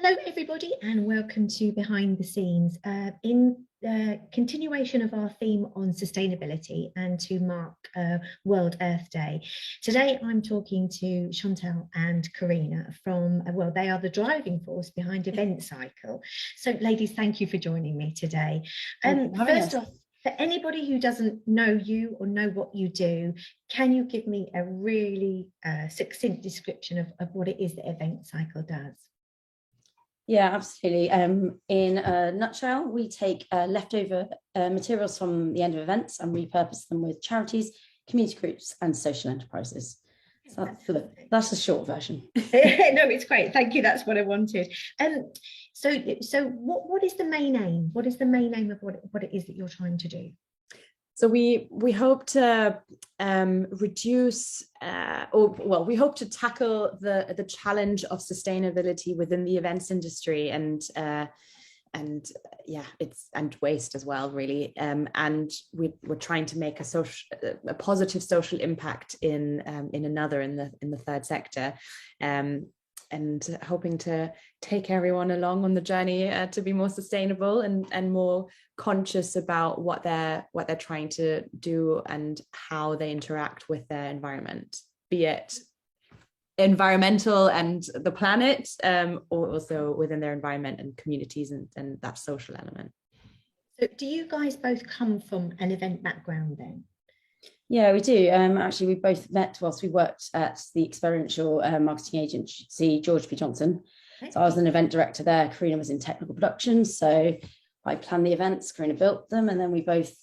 Hello, everybody, and welcome to Behind the Scenes in continuation of our theme on sustainability and to mark World Earth Day. Today, I'm talking to Chantal and Karina from, well, they are the driving force behind Event Cycle. So, ladies, thank you for joining me today. First off, for anybody who doesn't know you or know what you do, can you give me a really succinct description of what it is that Event Cycle does? Yeah, absolutely. In a nutshell, we take leftover materials from the end of events and repurpose them with charities, community groups, and social enterprises. So that's the short version. No, it's great. Thank you. That's what I wanted. So what is the main aim? What is the main aim of what it is that you're trying to do? So we hope to reduce, we hope to tackle the challenge of sustainability within the events industry and waste as well, really. And we're trying to make a positive social impact in the third sector. And hoping to take everyone along on the journey to be more sustainable and more conscious about what they're trying to do and how they interact with their environment, be it environmental and the planet, or also within their environment and communities and that social element. So do you guys both come from an event background then? Yeah, we do. Actually, we both met whilst we worked at the experiential marketing agency, George P. Johnson. Okay. So I was an event director there. Karina was in technical production. So I planned the events, Karina built them, and then we both,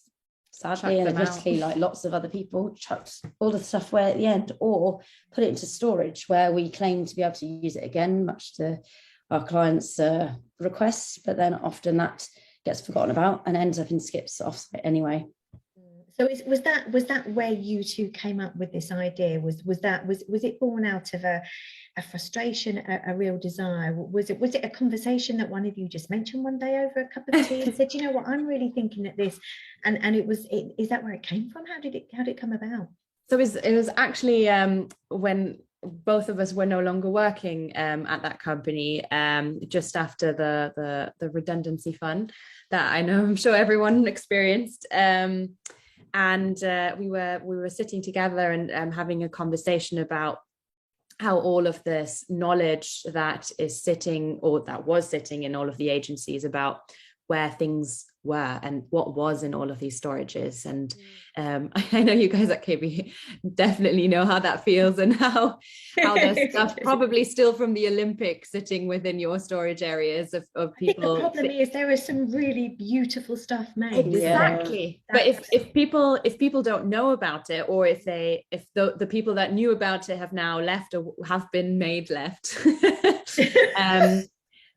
sadly and admittedly, like lots of other people, chucked all the stuff away at the end or put it into storage where we claim to be able to use it again, much to our clients' requests. But then often that gets forgotten about and ends up in skips offsite anyway. So was that where you two came up with this idea? Was it born out of a frustration, a real desire? Was it a conversation that one of you just mentioned one day over a cup of tea and said, you know what, I'm really thinking at this, and is that where it came from? How did it come about? So it was actually when both of us were no longer working at that company, just after the redundancy fund that I'm sure everyone experienced. And we were sitting together and having a conversation about how all of this knowledge that was sitting in all of the agencies about where things were and what was in all of these storages. And I know you guys at KB definitely know how that feels and how there's stuff probably still from the Olympics sitting within your storage areas of people. I think the problem is there is some really beautiful stuff made. Exactly. But if people don't know about it, or if the people that knew about it have now left or have been made left,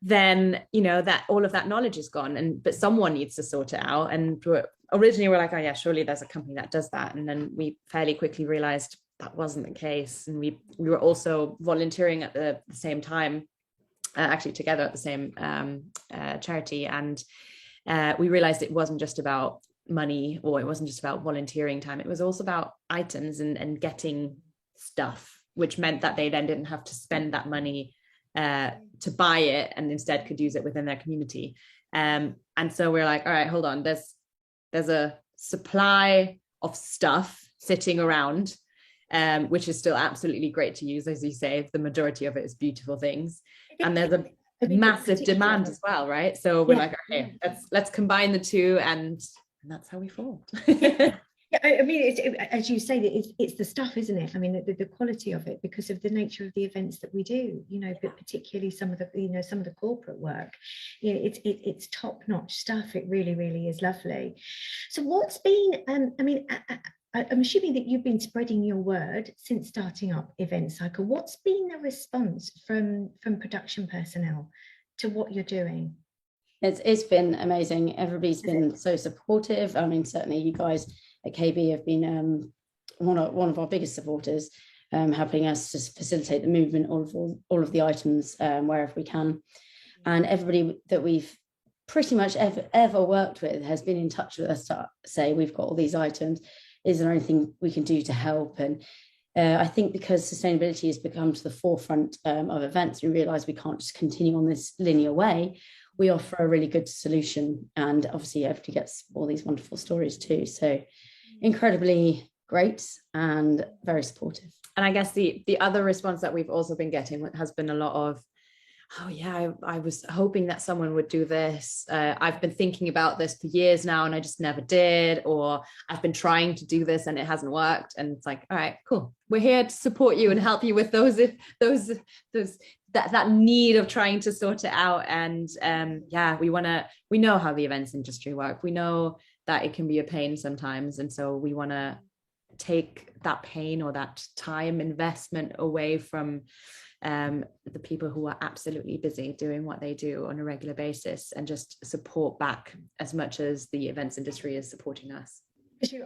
then that all of that knowledge is gone, but someone needs to sort it out. And originally we're like, oh yeah, surely there's a company that does that, and then we fairly quickly realized that wasn't the case. And we were also volunteering at the same time, actually together at the same charity, and we realized it wasn't just about money, or it wasn't just about volunteering time, it was also about items and getting stuff, which meant that they then didn't have to spend that money to buy it, and instead could use it within their community. And so we're like, all right, hold on, there's a supply of stuff sitting around, which is still absolutely great to use, as you say. The majority of it is beautiful things, and there's a massive demand as well, right? So we're like, okay, let's combine the two, and that's how we formed. Yeah, I mean, as you say, it's the stuff, isn't it? I mean, the quality of it, because of the nature of the events that we do, but particularly some of the corporate work, it's top-notch stuff. It really, really is lovely. So what's been, I'm assuming that you've been spreading your word since starting up Event Cycle. What's been the response from production personnel to what you're doing? It's been amazing. Everybody's been so supportive. I mean, certainly you guys at KB have been one of our biggest supporters, helping us to facilitate the movement of all of the items wherever we can. And everybody that we've pretty much ever worked with has been in touch with us to say, we've got all these items. Is there anything we can do to help? And I think because sustainability has become to the forefront of events, we realise we can't just continue on this linear way. We offer a really good solution, and obviously everybody gets all these wonderful stories too. So incredibly great and very supportive. And I guess the other response that we've also been getting has been a lot of, oh yeah, I was hoping that someone would do this. I've been thinking about this for years now and I just never did, or I've been trying to do this and it hasn't worked. And it's like, all right, cool. We're here to support you and help you with that need of trying to sort it out. And yeah, we know how the events industry work. We know that it can be a pain sometimes. And so we want to take that pain or that time investment away from the people who are absolutely busy doing what they do on a regular basis, and just support back as much as the events industry is supporting us.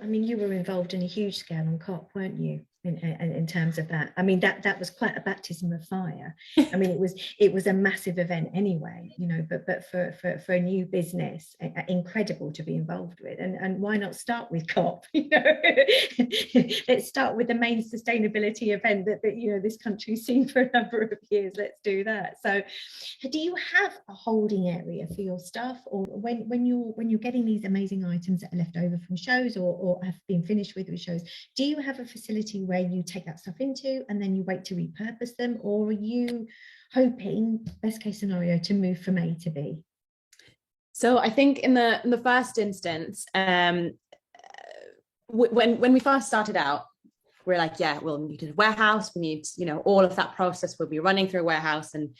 I mean, you were involved in a huge scale on COP, weren't you? In terms of that, I mean, that was quite a baptism of fire. I mean, it was a massive event anyway, you know. But for a new business, incredible to be involved with. And why not start with COP? You know, let's start with the main sustainability event that you know this country's seen for a number of years. Let's do that. So, do you have a holding area for your stuff, or when you're getting these amazing items that are left over from shows or have been finished with shows? Do you have a facility where you take that stuff into and then you wait to repurpose them, or are you hoping, best case scenario, to move from A to B? So I think in the first instance, when we first started out, we're like, yeah, we'll need a warehouse. We need, you know, all of that process will be running through a warehouse, and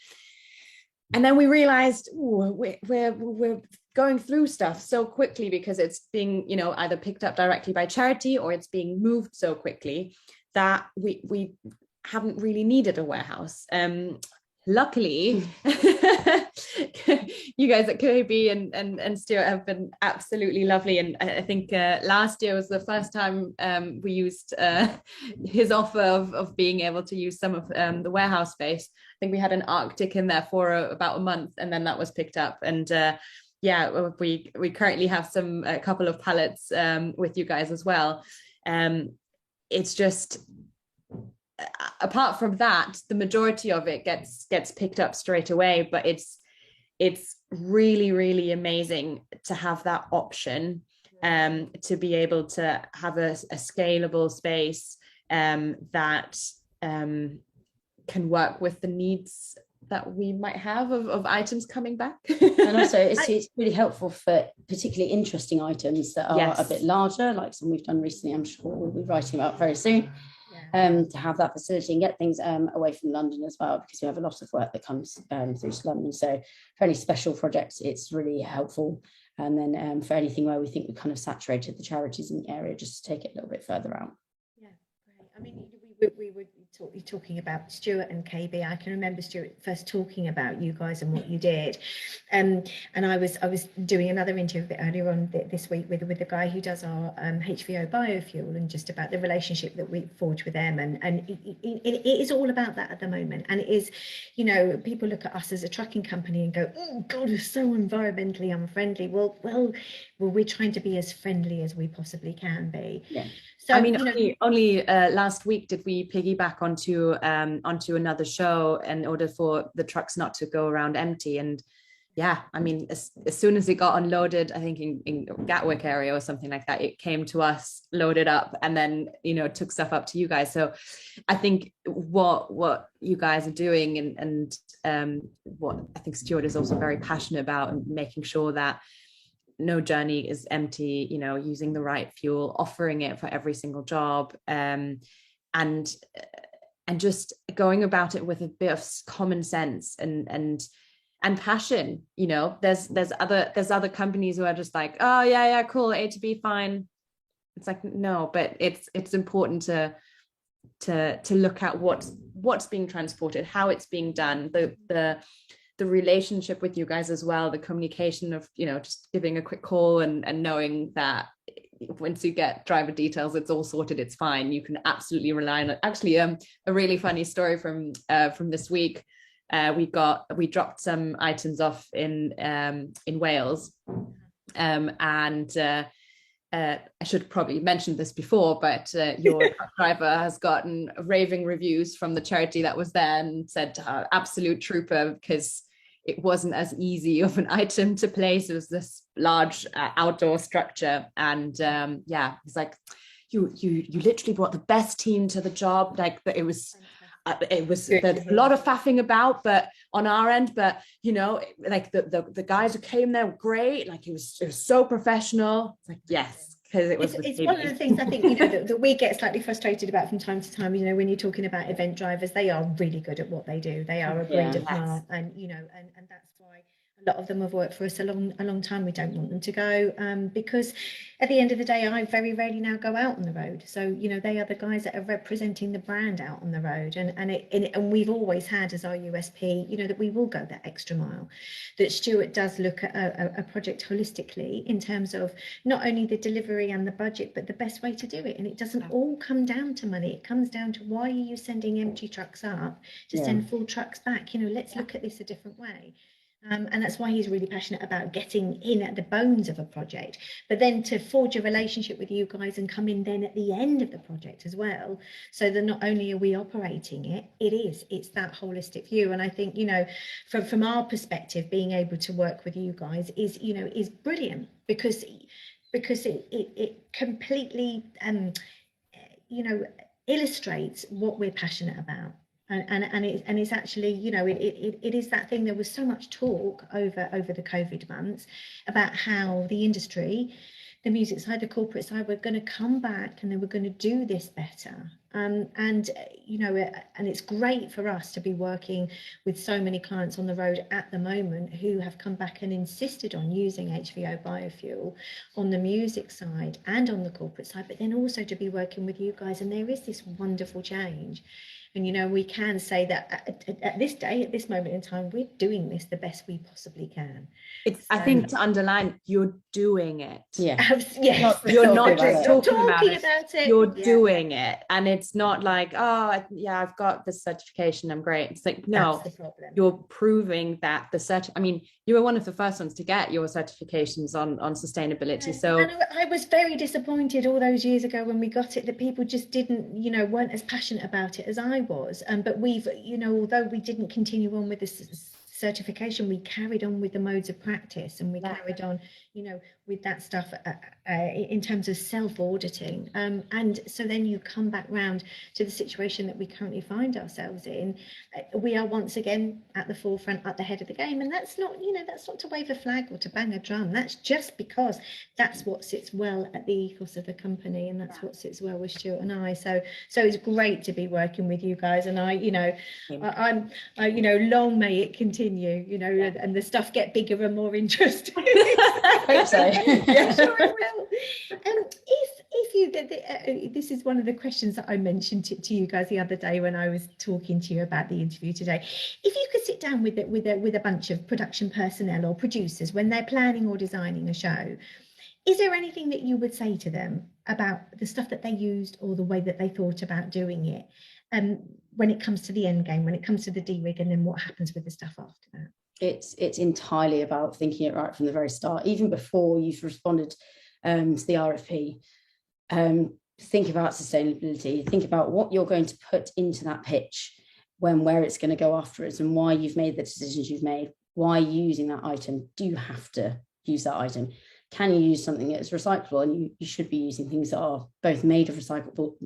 then we realized we're going through stuff so quickly because it's being, you know, either picked up directly by charity or it's being moved so quickly that we haven't really needed a warehouse. Luckily, you guys at KB and Stuart have been absolutely lovely. And I think last year was the first time we used his offer of being able to use some of the warehouse space. I think we had an Arctic in there for about a month, and then that was picked up. And yeah, we currently have a couple of pallets with you guys as well. It's just, apart from that, the majority of it gets picked up straight away, but it's really, really amazing to have that option, to be able to have a scalable space that can work with the needs that we might have of items coming back. And also it's really helpful for particularly interesting items that are a bit larger, like some we've done recently, I'm sure we'll be writing about very soon. To have that facility and get things away from London as well, because we have a lot of work that comes through to London. So for any special projects, it's really helpful. And then for anything where we think we kind of saturated the charities in the area, just to take it a little bit further out. Yeah, great. I mean, we were talking about Stuart and KB. I can remember Stuart first talking about you guys and what you did, and I was doing another interview a bit earlier on this week with the guy who does our HVO biofuel, and just about the relationship that we forge with them, and it is all about that at the moment. And it is, you know, people look at us as a trucking company and go, oh God, we're so environmentally unfriendly. Well, we're trying to be as friendly as we possibly can be. Yeah. So, I mean, only last week did we piggyback onto another show in order for the trucks not to go around empty. And yeah, I mean, as soon as it got unloaded, I think in Gatwick area or something like that, it came to us, loaded up, and then, you know, took stuff up to you guys. So I think what you guys are doing and what I think Stuart is also very passionate about, and making sure that no journey is empty, you know, using the right fuel, offering it for every single job, and just going about it with a bit of common sense and passion. You know, there's other companies who are just like, oh yeah, cool, A to B, fine. It's like, no, but it's important to look at what's being transported, how it's being done, the relationship with you guys as well, the communication of, you know, just giving a quick call and knowing that once you get driver details, it's all sorted, it's fine. You can absolutely rely on it. Actually, a really funny story from this week. We dropped some items off in Wales, and I should probably mention this before, but your truck driver has gotten raving reviews from the charity that was there and said absolute trooper, because it wasn't as easy of an item to place. It was this large outdoor structure, and it's like you literally brought the best team to the job. Like there's a lot of faffing about, but on our end, but like the guys who came there were great. Like it was so professional. It's like, yes, because it's one of the things I think that we get slightly frustrated about from time to time. When you're talking about event drivers, they are really good at what they do. They are a breed of man, and and that's why a lot of them have worked for us a long time. We don't want them to go because at the end of the day, I very rarely now go out on the road. So they are the guys that are representing the brand out on the road, and we've always had as our USP, that we will go that extra mile. That Stuart does look at a project holistically in terms of not only the delivery and the budget, but the best way to do it. And it doesn't all come down to money. It comes down to, why are you sending empty trucks up to send full trucks back? Let's look at this a different way. And that's why he's really passionate about getting in at the bones of a project, but then to forge a relationship with you guys and come in then at the end of the project as well, so that not only are we operating it's that holistic view. And I think from our perspective, being able to work with you guys is brilliant, because it completely illustrates what we're passionate about. And it's actually, it is that thing. There was so much talk over the COVID months about how the industry, the music side, the corporate side, were going to come back and they were going to do this better. And it's great for us to be working with so many clients on the road at the moment who have come back and insisted on using HVO biofuel on the music side and on the corporate side, but then also to be working with you guys. And there is this wonderful change. And we can say that at this moment in time, we're doing this the best we possibly can. I think to underline, you're doing it. Yes. You're not just talking about it. You're doing it. And it's not like, oh, yeah, I've got this certification, I'm great. It's like, no, you're proving that I mean, you were one of the first ones to get your certifications on sustainability. So and I was very disappointed all those years ago when we got it, that people just didn't, weren't as passionate about it as I was. But we've, although we didn't continue on with this certification, we carried on with the modes of practice, and we carried on, with that stuff in terms of self-auditing. And so then you come back round to the situation that we currently find ourselves in. We are once again at the forefront, at the head of the game, and that's not, that's not to wave a flag or to bang a drum. That's just because that's what sits well at the ethos of the company, and that's what sits well with Stuart and I. So it's great to be working with you guys, and I'm long may it continue, and the stuff get bigger and more interesting. I hope so. Yeah, sure it will. If you, this is one of the questions that I mentioned to you guys the other day when I was talking to you about the interview today. If you could sit down with a bunch of production personnel or producers when they're planning or designing a show, is there anything that you would say to them about the stuff that they used or the way that they thought about doing it, when it comes to the end game, when it comes to the D-rig, and then what happens with the stuff after that? It's entirely about thinking it right from the very start, even before you've responded to the RFP. Think about sustainability, think about what you're going to put into that pitch, where it's going to go afterwards, and why you've made the decisions you've made. Why are you using that item? Do you have to use that item? Can you use something that's recyclable? And you should be using things that are both made of recyclable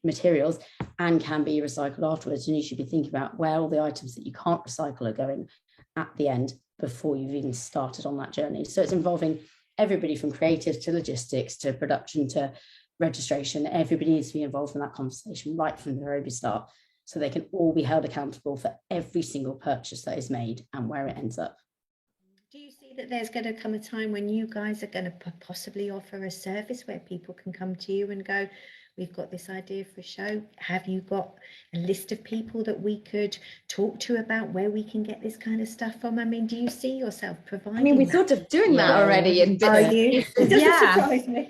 materials and can be recycled afterwards. And you should be thinking about where all the items that you can't recycle are going at the end, before you've even started on that journey. So it's involving everybody from creative to logistics to production to registration. Everybody needs to be involved in that conversation right from the very start, so they can all be held accountable for every single purchase that is made and where it ends up. Do you see that there's going to come a time when you guys are going to possibly offer a service where people can come to you and go, we've got this idea for a show. Have you got a list of people that we could talk to about where we can get this kind of stuff from? I mean, do you see yourself providing? I mean, we're sort of doing that already. Are you? It doesn't surprise me.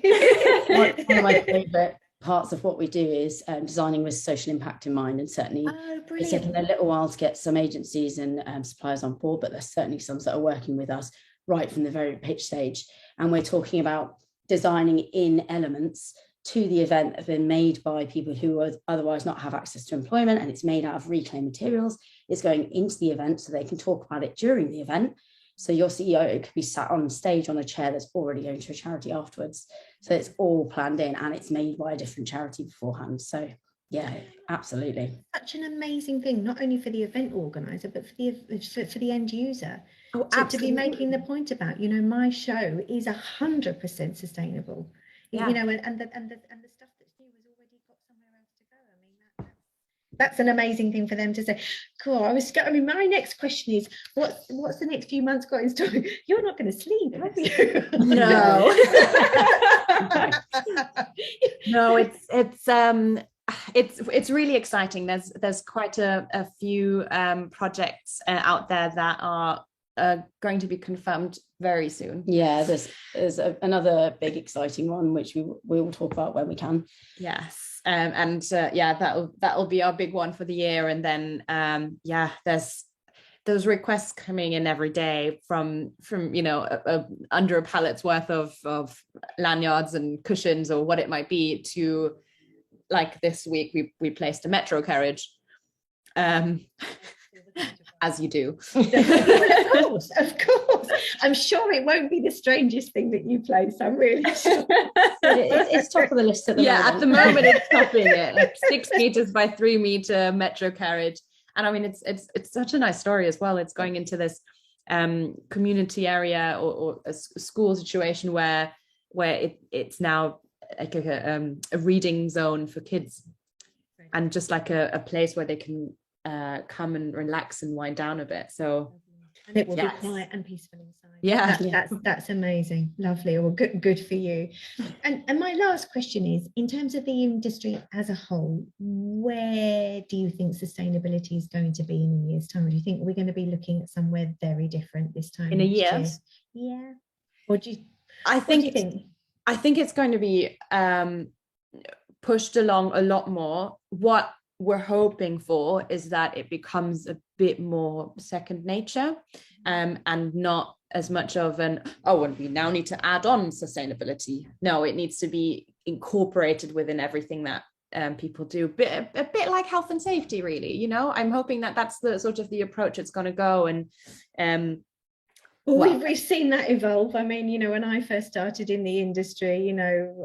One of my favourite parts of what we do is designing with social impact in mind, and certainly it's taken a little while to get some agencies and suppliers on board, but there's certainly some that are working with us right from the very pitch stage, and we're talking about designing in elements to the event that have been made by people who would otherwise not have access to employment, and it's made out of reclaimed materials. It's going into the event so they can talk about it during the event. So your CEO could be sat on stage on a chair that's already going to a charity afterwards. So it's all planned in, and it's made by a different charity beforehand. So yeah, absolutely. Such an amazing thing, not only for the event organizer, but for the end user. To be making the point about, my show is 100% sustainable. And the stuff that's new has already got somewhere else to go. I mean, that's an amazing thing for them to say. Cool. My next question is, what's the next few months got in store? You're not going to sleep, have you? No. No, it's really exciting. There's quite a few projects out there that are going to be confirmed very soon. Yeah, there's another big exciting one which we will talk about when we can. Yes. That'll be our big one for the year. And then there's those requests coming in every day from under a pallet's worth of lanyards and cushions or what it might be, to like this week we placed a metro carriage, as you do. Of course. I'm sure it won't be the strangest thing that you place. I'm really sure. It's top of the list at the moment. At the moment it's topping it, like 6 meters by 3 meter metro carriage. And I mean, it's such a nice story as well. It's going into this community area or a school situation where it's now like a reading zone for kids, and just like a place where they can come and relax and wind down a bit. So and it will be quiet and peaceful inside. That's amazing. Lovely. Well, good for you. And my last question is, in terms of the industry as a whole, where do you think sustainability is going to be in a year's time? Do you think we're going to be looking at somewhere very different this time in a year? Yeah. Or do you think? I think it's going to be pushed along a lot more. What we're hoping for is that it becomes a bit more second nature, and not as much of and we now need to add on sustainability. No, it needs to be incorporated within everything that people do, a bit like health and safety, really. I'm hoping that that's the sort of the approach it's going to go. And we've seen that evolve. I mean, when I first started in the industry,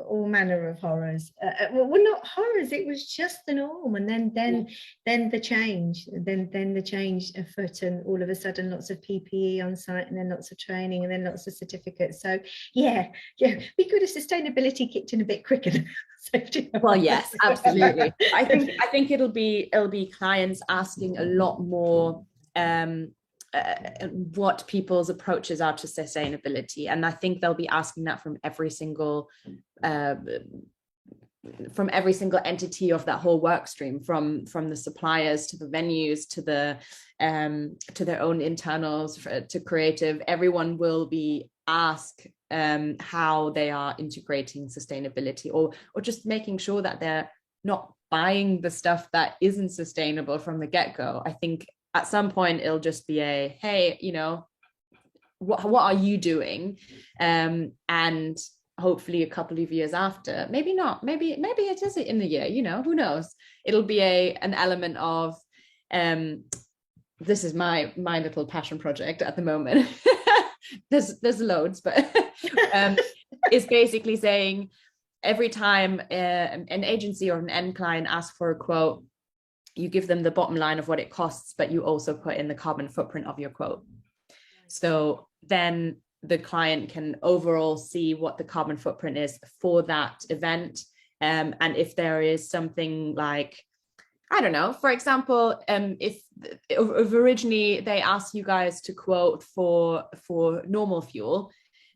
all manner of horrors. Well, not horrors. It was just the norm, and then the change, then the change afoot, and all of a sudden, lots of PPE on site, and then lots of training, and then lots of certificates. So, be good if sustainability kicked in a bit quicker than safety. Well, yes, absolutely. I think it'll be clients asking a lot more. What people's approaches are to sustainability, and I think they'll be asking that from every single entity of that whole work stream, from the suppliers to the venues to their own internals to creative. Everyone will be asked how they are integrating sustainability, or just making sure that they're not buying the stuff that isn't sustainable from the get-go. I think at some point it'll just be hey, what are you doing? And hopefully a couple of years after, maybe not, maybe it is in the year, who knows? It'll be an element of this is my little passion project at the moment. there's loads, but is basically saying every time an agency or an end client asks for a quote, you give them the bottom line of what it costs, but you also put in the carbon footprint of your quote. So then the client can overall see what the carbon footprint is for that event. And if there is something like, I don't know, for example, if originally they asked you guys to quote for normal fuel,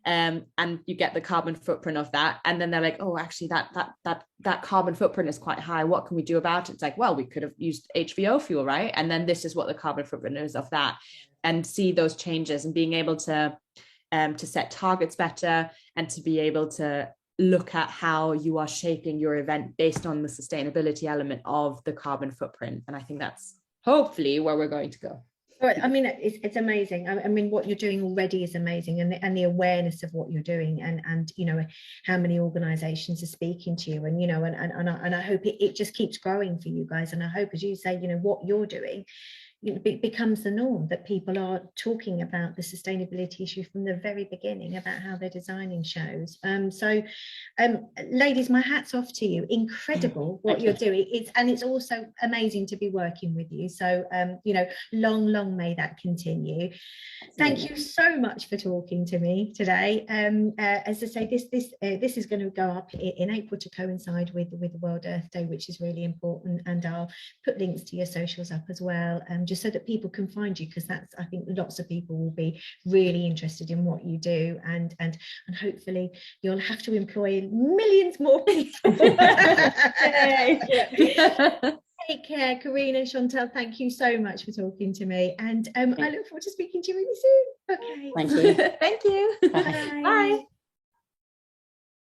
and you get the carbon footprint of that, and then they're like, oh, actually that carbon footprint is quite high, what can we do about it? It's like, well, we could have used HVO fuel, right? And then this is what the carbon footprint is of that, and see those changes, and being able to set targets better, and to be able to look at how you are shaping your event based on the sustainability element of the carbon footprint. And I think that's hopefully where we're going to go. Well, I mean, it's amazing. I mean, what you're doing already is amazing, and the awareness of what you're doing, and you know how many organisations are speaking to you, and you know, and I hope it just keeps growing for you guys, and I hope, as you say, you know, what you're doing, you know, becomes the norm, that people are talking about the sustainability issue from the very beginning about how they're designing shows. Ladies, my hat's off to you. Incredible what you're doing. It's also amazing to be working with you. So you know, long may that continue. Thank you so much for talking to me today. As I say, this is going to go up in April to coincide with the World Earth Day, which is really important, and I'll put links to your socials up as well, just so that people can find you, because that's, I think lots of people will be really interested in what you do, and hopefully you'll have to employ millions more people. Take care, Karina, Chantal. Thank you so much for talking to me, and I look forward to speaking to you really soon. Okay. Thank you. Thank you. Bye. Bye.